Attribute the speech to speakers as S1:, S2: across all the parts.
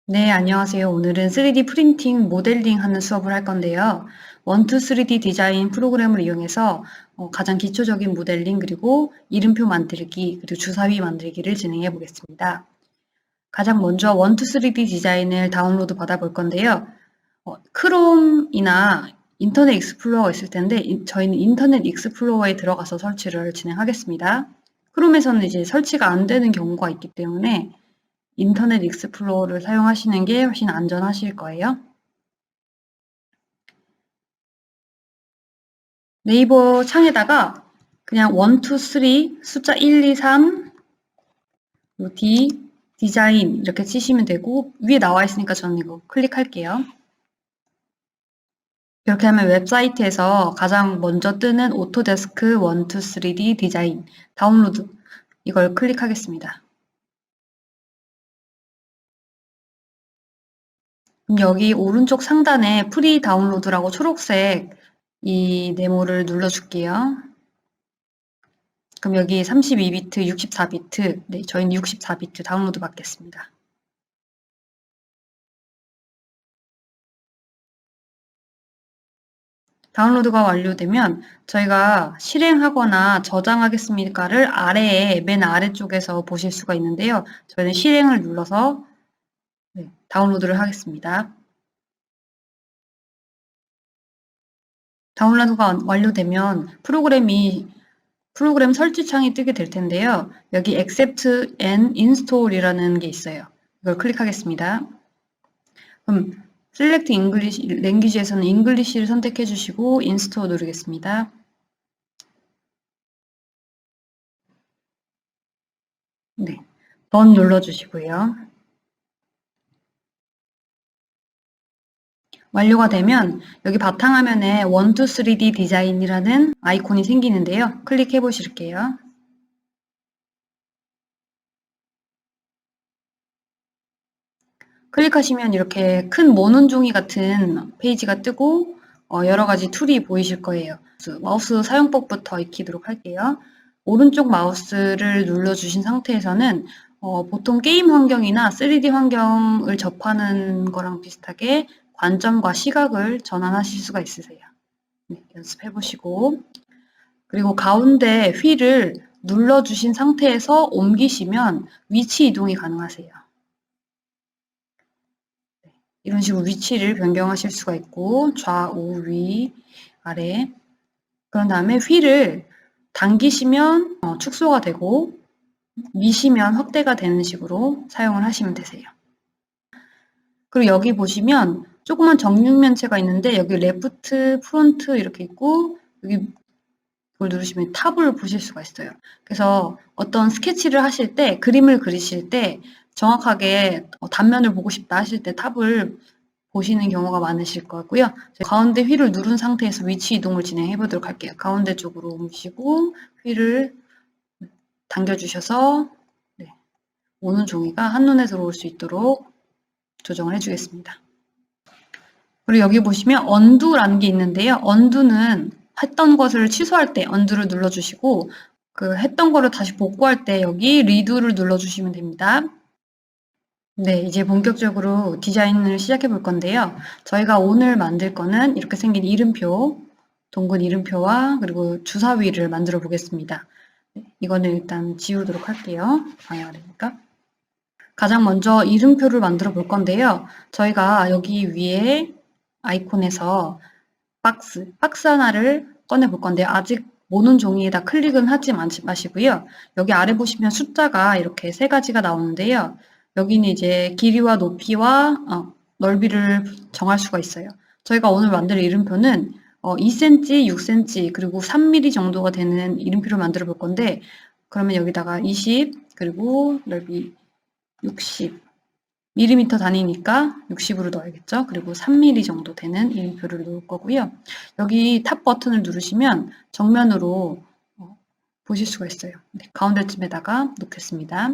S1: 네, 안녕하세요. 오늘은 3D 프린팅 모델링 하는 수업을 할 건데요. 1, 2, 3D 디자인 프로그램을 이용해서 가장 기초적인 모델링 그리고 이름표 만들기 그리고 주사위 만들기를 진행해 보겠습니다. 가장 먼저 1, 2, 3D 디자인을 다운로드 받아 볼 건데요. 크롬이나 인터넷 익스플로러가 있을 텐데 저희는 인터넷 익스플로러에 들어가서 설치를 진행하겠습니다. 크롬에서는 이제 설치가 안 되는 경우가 있기 때문에 인터넷 익스플로러를 사용하시는 게 훨씬 안전하실 거예요. 네이버 창에다가 그냥 1, 2, 3 숫자 1, 2, 3 D 디자인 이렇게 치시면 되고 위에 나와 있으니까 저는 이거 클릭할게요. 이렇게 하면 웹사이트에서 가장 먼저 뜨는 오토데스크 1, 2, 3D 디자인 다운로드 이걸 클릭하겠습니다. 그럼 여기 오른쪽 상단에 프리 다운로드라고 초록색 이 네모를 눌러줄게요. 그럼 여기 32비트, 64비트, 네, 저희는 64비트 다운로드 받겠습니다. 다운로드가 완료되면 저희가 실행하거나 저장하겠습니까를 아래에 맨 아래쪽에서 보실 수가 있는데요. 저희는 실행을 눌러서 다운로드를 하겠습니다. 다운로드가 완료되면 프로그램 설치 창이 뜨게 될 텐데요. 여기 Accept and Install이라는 게 있어요. 이걸 클릭하겠습니다. 그럼 Select English Language에서는 English를 선택해 주시고 Install 누르겠습니다. 네, Done 눌러주시고요. 완료가 되면 여기 바탕화면에 1, 2, 3D 디자인이라는 아이콘이 생기는데요. 클릭해 보실게요. 클릭하시면 이렇게 큰 모눈 종이 같은 페이지가 뜨고 여러 가지 툴이 보이실 거예요. 마우스 사용법부터 익히도록 할게요. 오른쪽 마우스를 눌러주신 상태에서는 보통 게임 환경이나 3D 환경을 접하는 거랑 비슷하게 관점과 시각을 전환하실 수가 있으세요. 네, 연습해 보시고 그리고 가운데 휠을 눌러주신 상태에서 옮기시면 위치 이동이 가능하세요. 이런 식으로 위치를 변경하실 수가 있고 좌우 위 아래 그런 다음에 휠을 당기시면 축소가 되고 미시면 확대가 되는 식으로 사용을 하시면 되세요. 그리고 여기 보시면 조그만 정육면체가 있는데 여기 레프트, 프론트 이렇게 있고 여기 그걸 누르시면 탑을 보실 수가 있어요. 그래서 어떤 스케치를 하실 때 그림을 그리실 때 정확하게 단면을 보고 싶다 하실 때 탑을 보시는 경우가 많으실 거고요. 가운데 휠을 누른 상태에서 위치 이동을 진행해 보도록 할게요. 가운데 쪽으로 옮기시고 휠을 당겨주셔서 오는 종이가 한눈에 들어올 수 있도록 조정을 해주겠습니다. 그리고 여기 보시면 언두라는 게 있는데요. 언두는 했던 것을 취소할 때 언두를 눌러주시고 그 했던 거를 다시 복구할 때 여기 리두를 눌러주시면 됩니다. 네, 이제 본격적으로 디자인을 시작해 볼 건데요. 저희가 오늘 만들 거는 이렇게 생긴 이름표, 동근 이름표와 그리고 주사위를 만들어 보겠습니다. 이거는 일단 지우도록 할게요. 방해가 되니까. 가장 먼저 이름표를 만들어 볼 건데요. 저희가 여기 위에 아이콘에서 박스 하나를 꺼내 볼 건데요. 아직 모는 종이에다 클릭은 하지 마시고요. 여기 아래 보시면 숫자가 이렇게 세 가지가 나오는데요. 여기는 이제 길이와 높이와 넓이를 정할 수가 있어요. 저희가 오늘 만들 이름표는 2cm, 6cm 그리고 3mm 정도가 되는 이름표를 만들어 볼 건데 그러면 여기다가 20 그리고 넓이 60 밀리미터 단위니까 60으로 넣어야겠죠. 그리고 3mm 정도 되는 이름표를 놓을 거고요. 여기 탑 버튼을 누르시면 정면으로 보실 수가 있어요. 네, 가운데쯤에다가 놓겠습니다.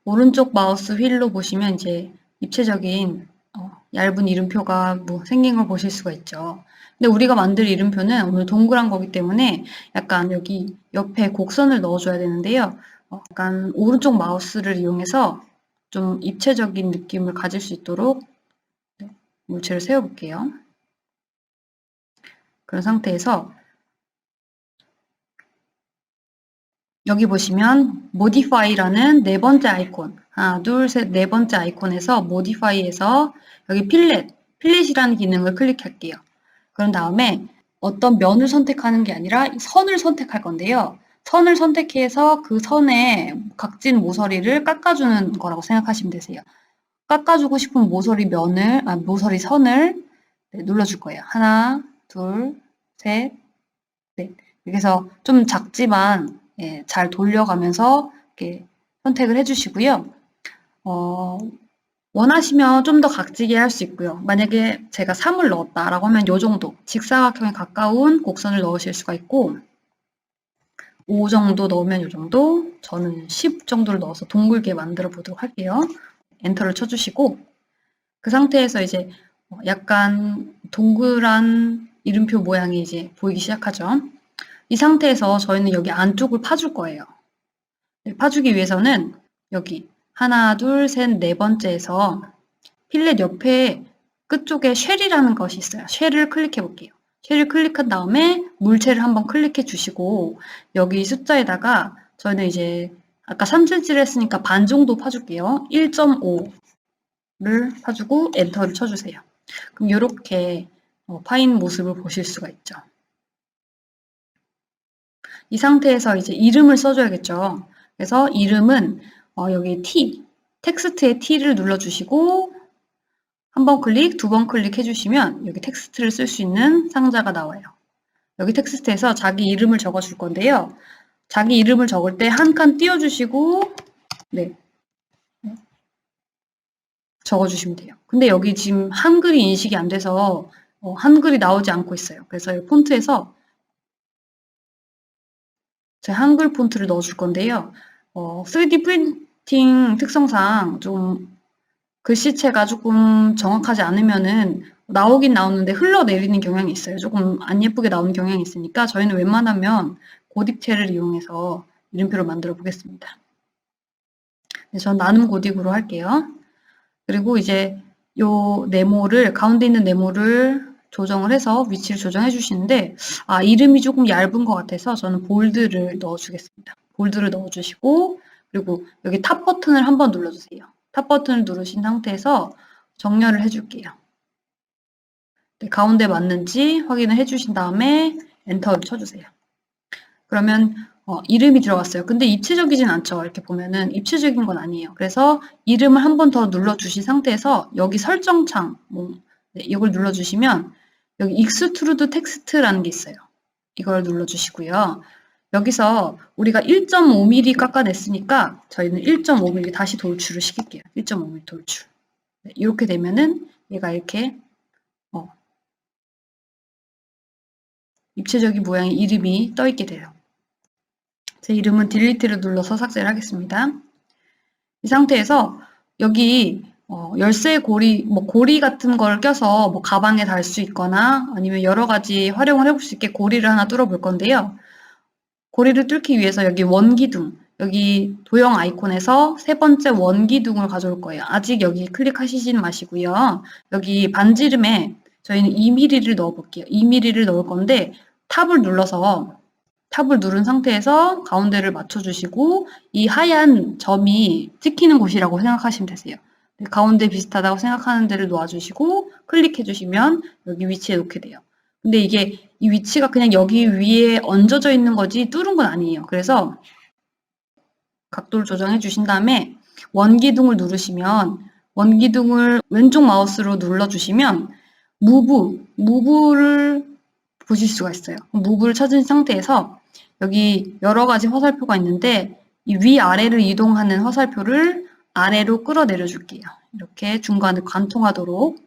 S1: 오른쪽 마우스 휠로 보시면 이제 입체적인 얇은 이름표가 뭐 생긴 걸 보실 수가 있죠. 근데 우리가 만들 이름표는 오늘 동그란 거기 때문에 약간 여기 옆에 곡선을 넣어줘야 되는데요. 약간 오른쪽 마우스를 이용해서 좀 입체적인 느낌을 가질 수 있도록 물체를 세워볼게요. 그런 상태에서 여기 보시면 modify라는 네 번째 아이콘, 하나, 둘, 셋, 네 번째 아이콘에서 modify에서 여기 필렛이라는 기능을 클릭할게요. 그런 다음에 어떤 면을 선택하는 게 아니라 선을 선택할 건데요. 선을 선택해서 그 선에 각진 모서리를 깎아주는 거라고 생각하시면 되세요. 깎아주고 싶은 모서리 선을 눌러줄 거예요. 하나, 둘, 셋, 넷. 이렇게 해서 좀 작지만 잘 돌려가면서 이렇게 선택을 해주시고요. 원하시면 좀 더 각지게 할 수 있고요. 만약에 제가 3을 넣었다라고 하면 이 정도 직사각형에 가까운 곡선을 넣으실 수가 있고 5 정도 넣으면 이 정도, 저는 10 정도를 넣어서 둥글게 만들어 보도록 할게요. 엔터를 쳐주시고 그 상태에서 이제 약간 동그란 이름표 모양이 이제 보이기 시작하죠. 이 상태에서 저희는 여기 안쪽을 파줄 거예요. 파주기 위해서는 여기 하나, 둘, 셋, 네 번째에서 필렛 옆에 끝쪽에 쉘이라는 것이 있어요. 쉘을 클릭해 볼게요. 쉘을 클릭한 다음에 물체를 한번 클릭해 주시고 여기 숫자에다가 저희는 이제 아까 3cm를 했으니까 반 정도 파줄게요. 1.5를 파주고 엔터를 쳐주세요. 그럼 이렇게 파인 모습을 보실 수가 있죠. 이 상태에서 이제 이름을 써줘야겠죠. 그래서 이름은 여기 텍스트의 T를 눌러주시고 한 번 클릭, 두 번 클릭 해주시면 여기 텍스트를 쓸 수 있는 상자가 나와요. 여기 텍스트에서 자기 이름을 적어줄 건데요. 자기 이름을 적을 때 한 칸 띄워주시고 네, 적어주시면 돼요. 근데 여기 지금 한글이 인식이 안 돼서 한글이 나오지 않고 있어요. 그래서 이 폰트에서 제 한글 폰트를 넣어줄 건데요. 3D 프린팅 특성상 좀 글씨체가 조금 정확하지 않으면은 나오긴 나오는데 흘러내리는 경향이 있어요. 조금 안 예쁘게 나오는 경향이 있으니까 저희는 웬만하면 고딕체를 이용해서 이름표를 만들어 보겠습니다. 네, 전 나눔 고딕으로 할게요. 그리고 이제 요 네모를, 가운데 있는 네모를 조정을 해서 위치를 조정해 주시는데 이름이 조금 얇은 것 같아서 저는 볼드를 넣어 주겠습니다. 볼드를 넣어 주시고 그리고 여기 탑 버튼을 한번 눌러주세요. 탑 버튼을 누르신 상태에서 정렬을 해줄게요. 네, 가운데 맞는지 확인을 해주신 다음에 엔터를 쳐주세요. 그러면 이름이 들어갔어요. 근데 입체적이진 않죠. 이렇게 보면은 입체적인 건 아니에요. 그래서 이름을 한 번 더 눌러주신 상태에서 여기 설정창 네, 이걸 눌러주시면 여기 익스트루드 텍스트라는 게 있어요. 이걸 눌러주시고요. 여기서 우리가 1.5mm 깎아냈으니까 저희는 1.5mm 다시 돌출을 시킬게요. 1.5mm 돌출. 네, 이렇게 되면은 얘가 이렇게 입체적인 모양의 이름이 떠 있게 돼요. 제 이름은 딜리트를 눌러서 삭제를 하겠습니다. 이 상태에서 여기 열쇠 고리, 고리 같은 걸 껴서 가방에 달 수 있거나 아니면 여러 가지 활용을 해볼 수 있게 고리를 하나 뚫어 볼 건데요. 고리를 뚫기 위해서 여기 원기둥, 여기 도형 아이콘에서 세 번째 원기둥을 가져올 거예요. 아직 여기 클릭하시진 마시고요. 여기 반지름에 저희는 2mm를 넣어 볼게요. 2mm를 넣을 건데 탑을 누른 상태에서 가운데를 맞춰주시고 이 하얀 점이 찍히는 곳이라고 생각하시면 되세요. 가운데 비슷하다고 생각하는 데를 놓아주시고 클릭해주시면 여기 위치에 놓게 돼요. 근데 이게 이 위치가 그냥 여기 위에 얹어져 있는 거지 뚫은 건 아니에요. 그래서 각도를 조정해 주신 다음에 원기둥을 누르시면 원기둥을 왼쪽 마우스로 눌러주시면 무브를 보실 수가 있어요. 무브를 찾은 상태에서 여기 여러 가지 화살표가 있는데 이 위아래를 이동하는 화살표를 아래로 끌어내려 줄게요. 이렇게 중간에 관통하도록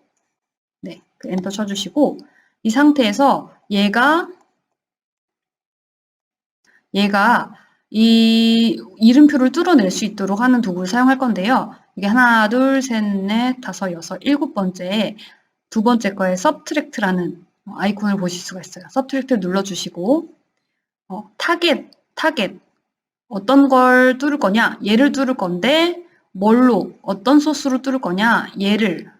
S1: 네, 엔터 쳐주시고 이 상태에서 얘가 이 이름표를 뚫어낼 수 있도록 하는 도구를 사용할 건데요. 이게 하나, 둘, 셋, 넷, 다섯, 여섯, 일곱 번째 두 번째 거에 서브트랙트라는 아이콘을 보실 수가 있어요. 서브트랙트를 눌러주시고 타겟 어떤 걸 뚫을 거냐? 얘를 뚫을 건데 뭘로, 어떤 소스로 뚫을 거냐? 얘를.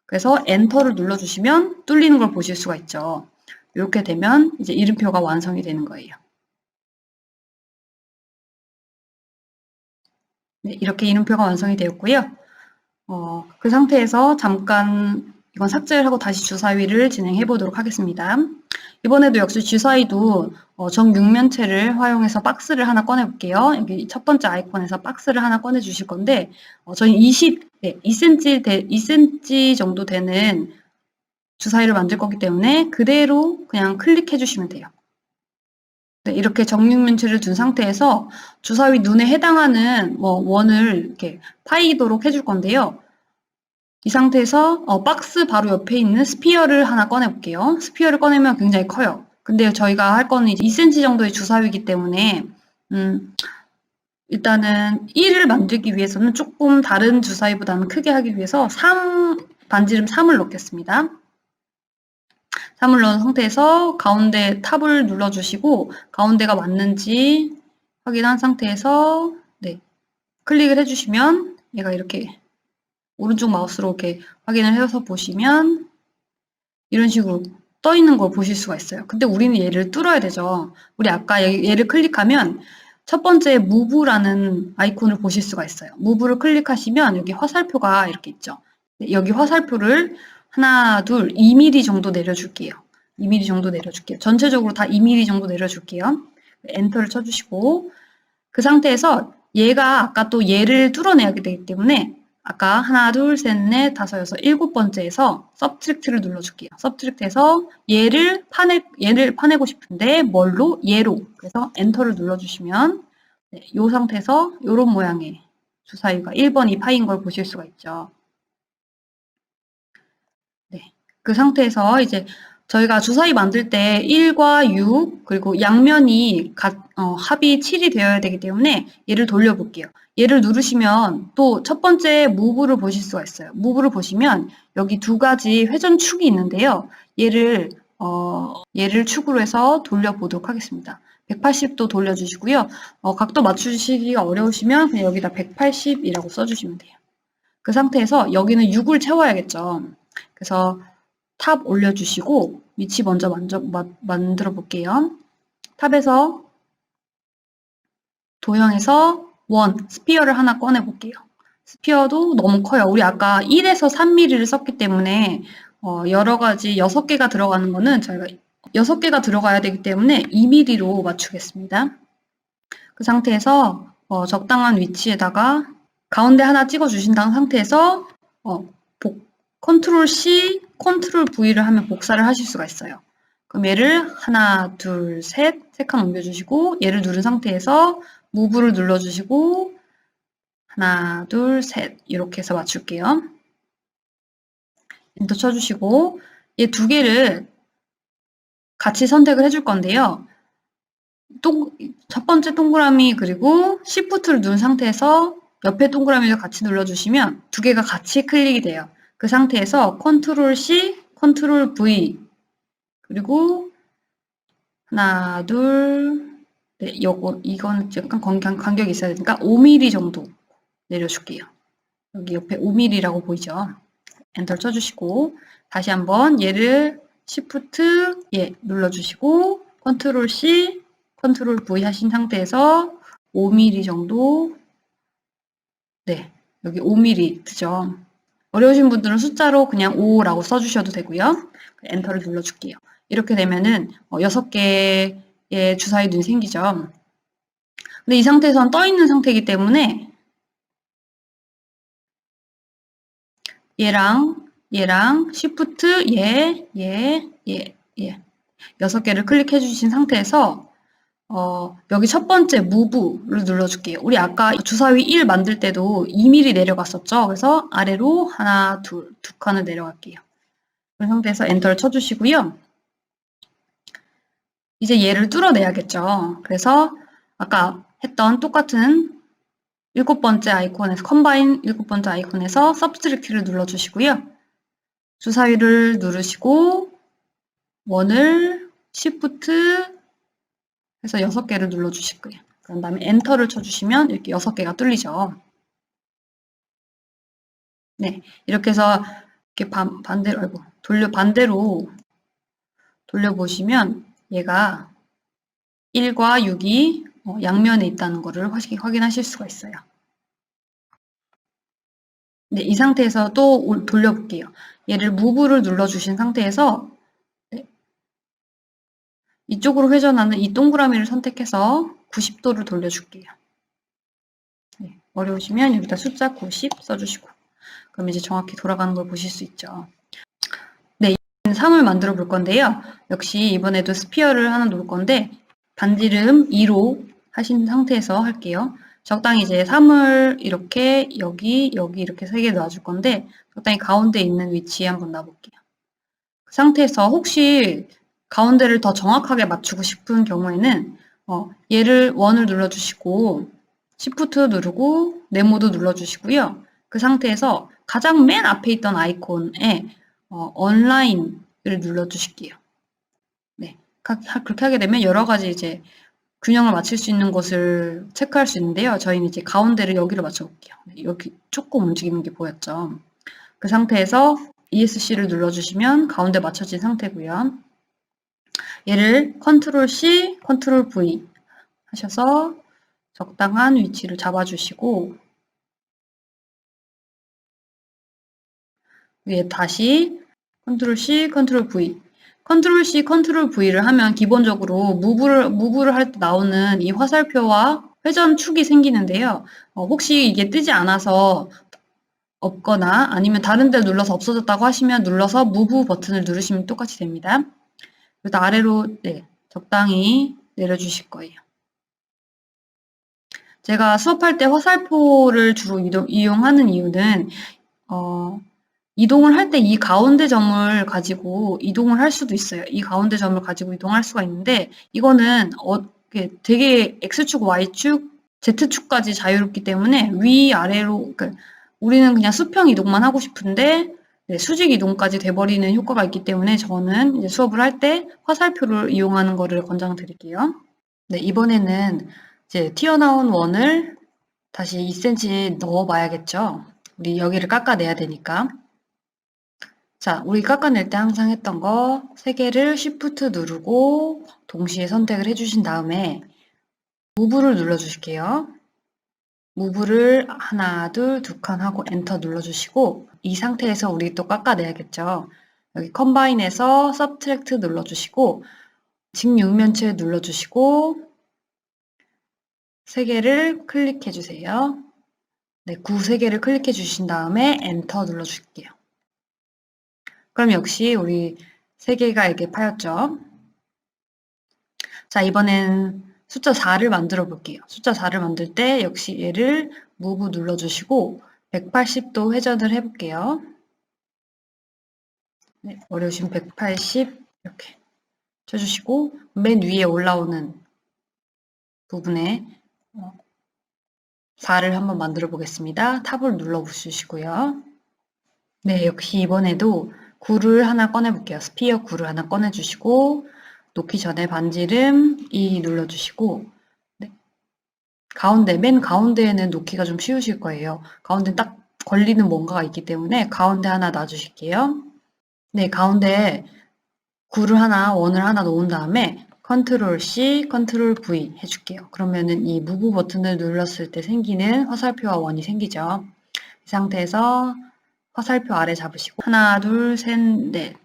S1: 그래서 엔터를 눌러주시면 뚫리는 걸 보실 수가 있죠. 이렇게 되면 이제 이름표가 완성이 되는 거예요. 네, 이렇게 이름표가 완성이 되었고요. 그 상태에서 잠깐 이건 삭제를 하고 다시 주사위를 진행해 보도록 하겠습니다. 이번에도 역시 주사위도 정육면체를 활용해서 박스를 하나 꺼내 볼게요. 여기 첫 번째 아이콘에서 박스를 하나 꺼내 주실 건데 저희 2cm 정도 되는 주사위를 만들 거기 때문에 그대로 그냥 클릭해 주시면 돼요. 네, 이렇게 정육면체를 둔 상태에서 주사위 눈에 해당하는 원을 이렇게 파이도록 해줄 건데요. 이 상태에서 박스 바로 옆에 있는 스피어를 하나 꺼내 볼게요. 스피어를 꺼내면 굉장히 커요. 근데 저희가 할 거는 이제 2cm 정도의 주사위이기 때문에 일단은 1을 만들기 위해서는 조금 다른 주사위보다는 크게 하기 위해서 반지름 3을 넣겠습니다. 3을 넣은 상태에서 가운데 탑을 눌러주시고 가운데가 맞는지 확인한 상태에서 네, 클릭을 해주시면 얘가 이렇게 오른쪽 마우스로 이렇게 확인을 해서 보시면 이런 식으로 떠 있는 걸 보실 수가 있어요. 근데 우리는 얘를 뚫어야 되죠. 우리 아까 얘를 클릭하면 첫 번째 Move라는 아이콘을 보실 수가 있어요. Move를 클릭하시면 여기 화살표가 이렇게 있죠. 여기 화살표를 하나, 둘, 2mm 정도 내려줄게요. 2mm 정도 내려줄게요. 전체적으로 다 2mm 정도 내려줄게요. 엔터를 쳐주시고 그 상태에서 얘가 아까 또 얘를 뚫어내야 되기 때문에 아까 하나, 둘, 셋, 넷, 다섯, 여섯, 일곱 번째에서 Subtract를 눌러줄게요. Subtract에서 얘를 파내고 싶은데 뭘로? 얘로. 그래서 엔터를 눌러주시면 네, 이 상태에서 이런 모양의 주사위가 1번 2파인 걸 보실 수가 있죠. 네, 그 상태에서 이제 저희가 주사위 만들 때 1과 6 그리고 양면이 합이 7이 되어야 되기 때문에 얘를 돌려볼게요. 얘를 누르시면 또 첫 번째 무브를 보실 수가 있어요. 무브를 보시면 여기 두 가지 회전축이 있는데요. 얘를 축으로 해서 돌려보도록 하겠습니다. 180도 돌려주시고요. 각도 맞추시기가 어려우시면 그냥 여기다 180이라고 써주시면 돼요. 그 상태에서 여기는 6을 채워야겠죠. 그래서 탑 올려주시고 위치 먼저 만들어 볼게요. 탑에서 도형에서 스피어를 하나 꺼내 볼게요. 스피어도 너무 커요. 우리 아까 1에서 3mm를 썼기 때문에 여러 가지 6개가 들어가는 거는 저희가 6개가 들어가야 되기 때문에 2mm로 맞추겠습니다. 그 상태에서 적당한 위치에다가 가운데 하나 찍어 주신 상태에서 컨트롤 C, 컨트롤 V를 하면 복사를 하실 수가 있어요. 그럼 얘를 하나, 둘, 세 칸 옮겨주시고 얘를 누른 상태에서 무브를 눌러주시고 하나, 둘, 셋 이렇게 해서 맞출게요. 엔터 쳐주시고 얘 두 개를 같이 선택을 해줄 건데요. 첫 번째 동그라미 그리고 Shift를 누른 상태에서 옆에 동그라미를 같이 눌러주시면 두 개가 같이 클릭이 돼요. 그 상태에서 컨트롤 C, 컨트롤 V 그리고 하나, 둘, 네, 이건 약간 간격이 있어야 되니까 5mm 정도 내려줄게요. 여기 옆에 5mm라고 보이죠? 엔터 쳐주시고 다시 한번 얘를 Shift 눌러주시고 컨트롤 C, 컨트롤 V 하신 상태에서 5mm 정도 네, 여기 5mm 뜨죠? 어려우신 분들은 숫자로 그냥 5라고 써주셔도 되고요. 엔터를 눌러줄게요. 이렇게 되면은 6개의 주사위 눈이 생기죠. 근데 이 상태에서는 떠 있는 상태이기 때문에 얘랑 Shift 6개를 클릭해 주신 상태에서 여기 첫 번째 Move를 눌러줄게요. 우리 아까 주사위 1 만들 때도 2mm 내려갔었죠. 그래서 아래로 하나, 두 칸을 내려갈게요. 그 상태에서 엔터를 쳐주시고요. 이제 얘를 뚫어내야겠죠. 그래서 아까 했던 똑같은 7번째 아이콘에서 컴바인 7번째 아이콘에서 Subtract를 눌러주시고요. 주사위를 누르시고 원을 Shift 해서 6개를 눌러주실 거예요. 그런 다음에 엔터를 쳐주시면 이렇게 6개가 뚫리죠. 네, 이렇게 해서 이렇게 반대로 돌려보시면 얘가 1과 6이 양면에 있다는 것을 확인하실 수가 있어요. 네, 이 상태에서 또 돌려볼게요. 얘를 무브를 눌러주신 상태에서 네, 이쪽으로 회전하는 이 동그라미를 선택해서 90도를 돌려줄게요. 네, 어려우시면 여기다 숫자 90 써주시고 그럼 이제 정확히 돌아가는 걸 보실 수 있죠. 네, 3을 만들어 볼 건데요. 역시 이번에도 스피어를 하나 놓을 건데 반지름 2로 하신 상태에서 할게요. 적당히 이제 3을 이렇게 여기 이렇게 3개 놔줄 건데 적당히 가운데 있는 위치에 한번 놔볼게요. 그 상태에서 혹시 가운데를 더 정확하게 맞추고 싶은 경우에는 얘를 1을 눌러주시고 Shift 누르고 네모도 눌러주시고요. 그 상태에서 가장 맨 앞에 있던 아이콘에 온라인을 눌러주실게요. 네, 그렇게 하게 되면 여러 가지 이제 균형을 맞출 수 있는 것을 체크할 수 있는데요. 저희는 이제 가운데를 여기로 맞춰볼게요. 여기 조금 움직이는 게 보였죠. 그 상태에서 ESC를 눌러주시면 가운데 맞춰진 상태고요. 얘를 Ctrl C, Ctrl V 하셔서 적당한 위치를 잡아주시고 위에 다시 Ctrl C, Ctrl V Ctrl C, Ctrl V를 하면 기본적으로 무브를 할 때 나오는 이 화살표와 회전축이 생기는데요. 혹시 이게 뜨지 않아서 없거나 아니면 다른 데 눌러서 없어졌다고 하시면 눌러서 무브 버튼을 누르시면 똑같이 됩니다. 그래서 아래로 적당히 내려주실 거예요. 제가 수업할 때 화살표를 주로 이용하는 이유는 이동을 할 때 이 가운데 점을 가지고 이동을 할 수도 있어요. 이 가운데 점을 가지고 이동할 수가 있는데 이거는 되게 X축, Y축, Z축까지 자유롭기 때문에 위아래로 그러니까 우리는 그냥 수평 이동만 하고 싶은데 수직 이동까지 돼버리는 효과가 있기 때문에 저는 이제 수업을 할 때 화살표를 이용하는 거를 권장드릴게요. 네, 이번에는 이제 튀어나온 원을 다시 2cm 넣어봐야겠죠. 우리 여기를 깎아내야 되니까. 자, 우리 깎아낼 때 항상 했던 거 3개를 Shift 누르고 동시에 선택을 해주신 다음에 무브를 눌러주실게요. 무브를 하나, 둘, 2칸 하고 엔터 눌러주시고 이 상태에서 우리 또 깎아내야겠죠. 여기 컴바인에서 Subtract 눌러주시고 직육면체 눌러주시고 3개를 클릭해 주세요. 네, 3개를 클릭해 주신 다음에 엔터 눌러줄게요. 그럼 역시 우리 3개가 이렇게 파였죠. 자, 이번엔 숫자 4를 만들어 볼게요. 숫자 4를 만들 때 역시 얘를 무브 눌러주시고 180도 회전을 해볼게요. 네, 어려우시면 180 이렇게 쳐주시고 맨 위에 올라오는 부분에 4를 한번 만들어 보겠습니다. 탑을 눌러주시고요. 네, 역시 이번에도 9를 하나 꺼내볼게요. 스피어 9를 하나 꺼내주시고 놓기 전에 반지름 2 눌러주시고 네. 맨 가운데에는 놓기가 좀 쉬우실 거예요. 가운데 딱 걸리는 뭔가가 있기 때문에 가운데 하나 놔주실게요. 네, 가운데 1을 하나 놓은 다음에 Ctrl C, Ctrl V 해줄게요. 그러면은 이 무브 버튼을 눌렀을 때 생기는 화살표와 원이 생기죠. 이 상태에서 화살표 아래 잡으시고 하나, 둘, 셋, 넷.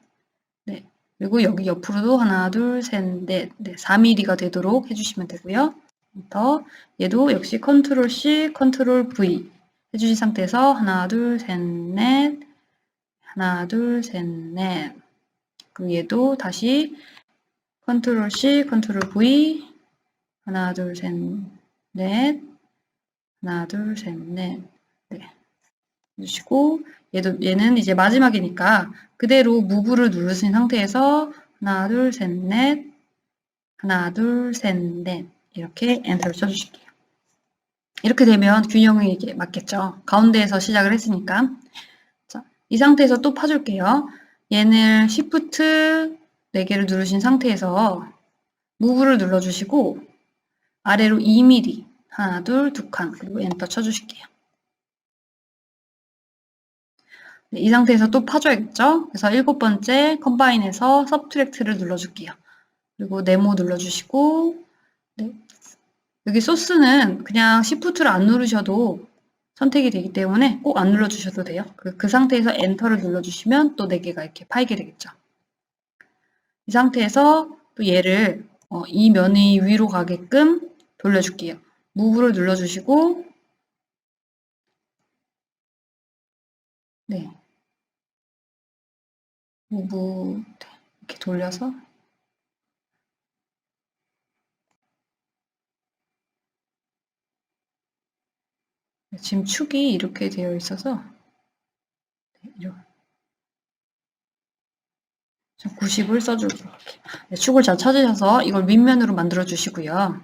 S1: 네. 그리고 여기 옆으로도 하나, 둘, 셋, 넷. 네. 4mm가 되도록 해주시면 되고요. 엔터. 얘도 역시 Ctrl C, Ctrl V 해주신 상태에서 하나, 둘, 셋, 넷. 하나, 둘, 셋, 넷. 그리고 얘도 다시 Ctrl C, Ctrl V. 하나, 둘, 셋, 넷. 하나, 둘, 셋, 넷. 네. 해주시고 얘는 이제 마지막이니까 그대로 무브를 누르신 상태에서 하나, 둘, 셋, 넷. 하나, 둘, 셋, 넷. 이렇게 엔터를 쳐주실게요. 이렇게 되면 균형이 이게 맞겠죠. 가운데에서 시작을 했으니까. 자, 이 상태에서 또 파줄게요. 얘는 Shift 4개를 누르신 상태에서 무브를 눌러주시고 아래로 2mm 하나, 둘, 2칸 그리고 엔터 쳐주실게요. 이 상태에서 또 파줘야겠죠? 그래서 7번째 컴바인에서 서브트랙트를 눌러줄게요. 그리고 네모 눌러주시고, 네. 여기 소스는 그냥 Shift를 안 누르셔도 선택이 되기 때문에 꼭 안 눌러주셔도 돼요. 그 상태에서 엔터를 눌러주시면 또 4개가 이렇게 파이게 되겠죠. 이 상태에서 또 얘를 이 면이 위로 가게끔 돌려줄게요. 무브를 눌러주시고, 네. 무브 이렇게 돌려서 지금 축이 이렇게 되어 있어서 90을 써주도록 할게요. 네, 축을 잘 찾으셔서 이걸 윗면으로 만들어 주시고요.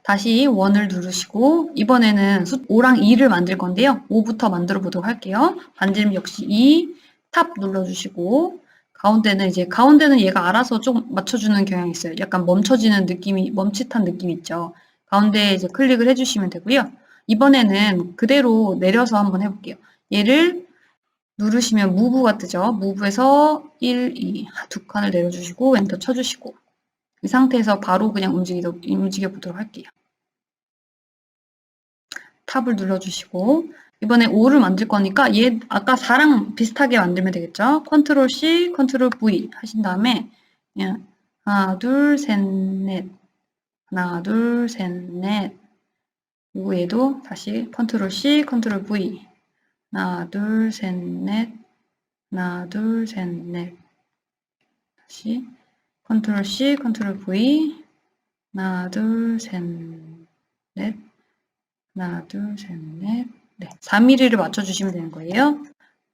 S1: 다시 원을 누르시고 이번에는 5랑 2를 만들 건데요. 5부터 만들어 보도록 할게요. 반지름 역시 2, 탑 눌러주시고 가운데는 얘가 알아서 좀 맞춰주는 경향이 있어요. 약간 멈춰지는 느낌이, 멈칫한 느낌이 있죠. 가운데에 이제 클릭을 해주시면 되고요. 이번에는 그대로 내려서 한번 해볼게요. 얘를 누르시면 무브가 뜨죠. 무브에서 1, 2, 두 칸을 내려주시고 엔터 쳐주시고 이 상태에서 바로 그냥 움직여 보도록 할게요. 탑을 눌러주시고 이번에 5를 만들 거니까 얘 아까 4랑 비슷하게 만들면 되겠죠. 컨트롤 C, 컨트롤 V 하신 다음에 그냥 하나, 둘, 셋, 넷 하나, 둘, 셋, 넷 그리고 얘도 다시 컨트롤 C, 컨트롤 V 하나, 둘, 셋, 넷 하나, 둘, 셋, 넷 다시 컨트롤 C, 컨트롤 V 하나, 둘, 셋, 넷 하나, 둘, 셋, 넷 네, 4mm를 맞춰주시면 되는 거예요.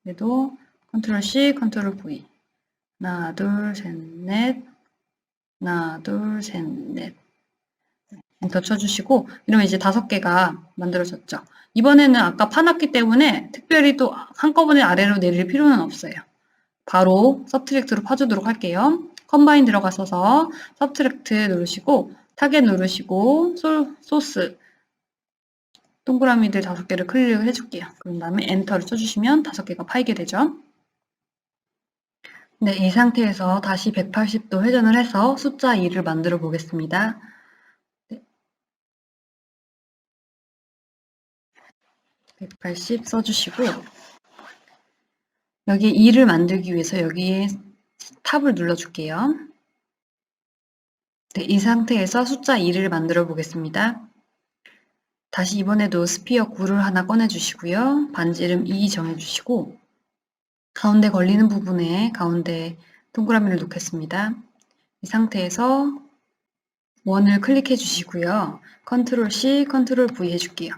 S1: 얘도 컨트롤 C, 컨트롤 V 하나, 둘, 셋, 넷 하나, 둘, 셋, 넷 엔터 쳐주시고 이러면 이제 5개가 만들어졌죠. 이번에는 아까 파놨기 때문에 특별히 또 한꺼번에 아래로 내릴 필요는 없어요. 바로 서브트랙트로 파주도록 할게요. 컴바인 들어가셔서 서브트랙트 누르시고 타겟 누르시고 소스 동그라미들 5개를 클릭을 해줄게요. 그런 다음에 엔터를 쳐주시면 5개가 파이게 되죠. 네, 이 상태에서 다시 180도 회전을 해서 숫자 2를 만들어 보겠습니다. 네, 180 써주시고 여기에 2를 만들기 위해서 여기에 탑을 눌러줄게요. 네, 이 상태에서 숫자 2를 만들어 보겠습니다. 다시 이번에도 스피어 9를 하나 꺼내주시고요. 반지름 2 정해주시고 가운데 걸리는 부분에 가운데 동그라미를 놓겠습니다. 이 상태에서 원을 클릭해 주시고요. 컨트롤 C, 컨트롤 V 해줄게요.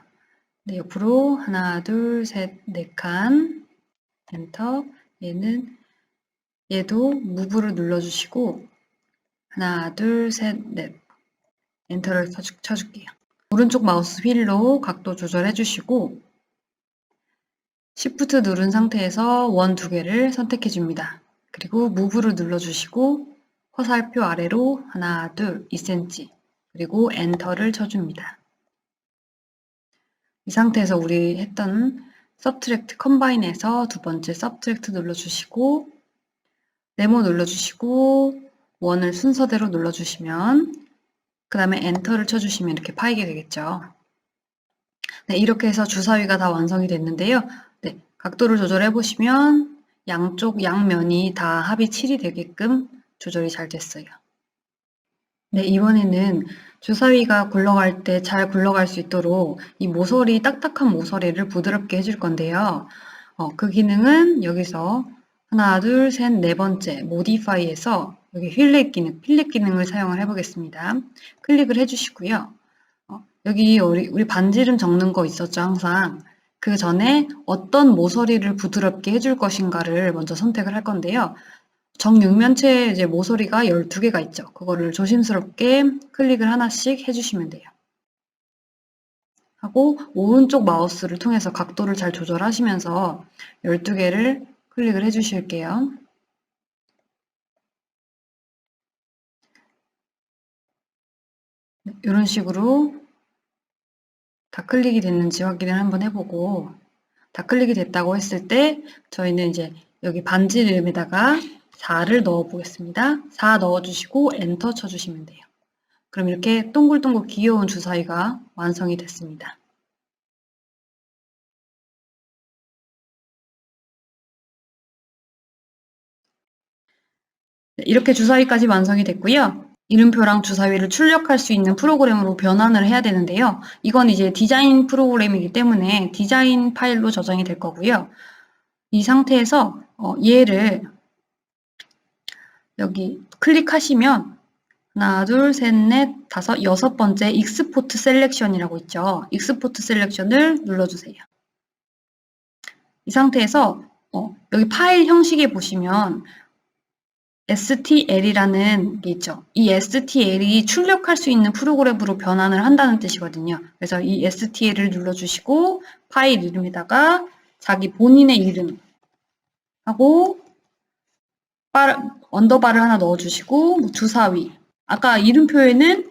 S1: 네, 옆으로 하나, 둘, 셋, 4칸 엔터 얘도 무브를 눌러주시고 하나, 둘, 셋, 넷 엔터를 쳐줄게요. 오른쪽 마우스 휠로 각도 조절해 주시고 Shift 누른 상태에서 원 2개를 선택해 줍니다. 그리고 무브를 눌러주시고 화살표 아래로 하나, 둘, 2cm 그리고 엔터를 쳐줍니다. 이 상태에서 우리 했던 서브트랙트 컴바인에서 2번째 서브트랙트 눌러주시고 네모 눌러주시고 원을 순서대로 눌러주시면 그 다음에 엔터를 쳐주시면 이렇게 파이게 되겠죠. 네, 이렇게 해서 주사위가 다 완성이 됐는데요. 네, 각도를 조절해 보시면 양쪽 양면이 다 합이 7이 되게끔 조절이 잘 됐어요. 네, 이번에는 주사위가 굴러갈 때 잘 굴러갈 수 있도록 이 모서리, 딱딱한 모서리를 부드럽게 해줄 건데요. 그 기능은 여기서 하나, 둘, 셋, 4번째 모디파이에서 여기 필렛 기능을 사용을 해보겠습니다. 클릭을 해주시고요. 여기 우리 반지름 적는 거 있었죠, 항상. 그 전에 어떤 모서리를 부드럽게 해줄 것인가를 먼저 선택을 할 건데요. 정육면체에 이제 모서리가 12개가 있죠. 그거를 조심스럽게 클릭을 하나씩 해주시면 돼요. 하고 오른쪽 마우스를 통해서 각도를 잘 조절하시면서 12개를 클릭을 해주실게요. 이런 식으로 다 클릭이 됐는지 확인을 한번 해보고 다 클릭이 됐다고 했을 때 저희는 이제 여기 반지 이름에다가 4를 넣어 보겠습니다. 4 넣어주시고 엔터 쳐주시면 돼요. 그럼 이렇게 동글동글 귀여운 주사위가 완성이 됐습니다. 이렇게 주사위까지 완성이 됐고요. 이름표랑 주사위를 출력할 수 있는 프로그램으로 변환을 해야 되는데요. 이건 이제 디자인 프로그램이기 때문에 디자인 파일로 저장이 될 거고요. 이 상태에서 얘를 여기 클릭하시면 하나, 둘, 셋, 넷, 다섯, 여섯 번째 익스포트 셀렉션이라고 있죠. 익스포트 셀렉션을 눌러주세요. 이 상태에서 여기 파일 형식에 보시면 STL이라는 게 있죠. 이 STL이 출력할 수 있는 프로그램으로 변환을 한다는 뜻이거든요. 그래서 이 STL을 눌러주시고 파일 이름에다가 자기 본인의 이름 하고 언더바를 하나 넣어주시고 뭐 주사위 아까 이름표에는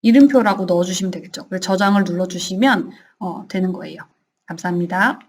S1: 이름표라고 넣어주시면 되겠죠. 그래서 저장을 눌러주시면 되는 거예요. 감사합니다.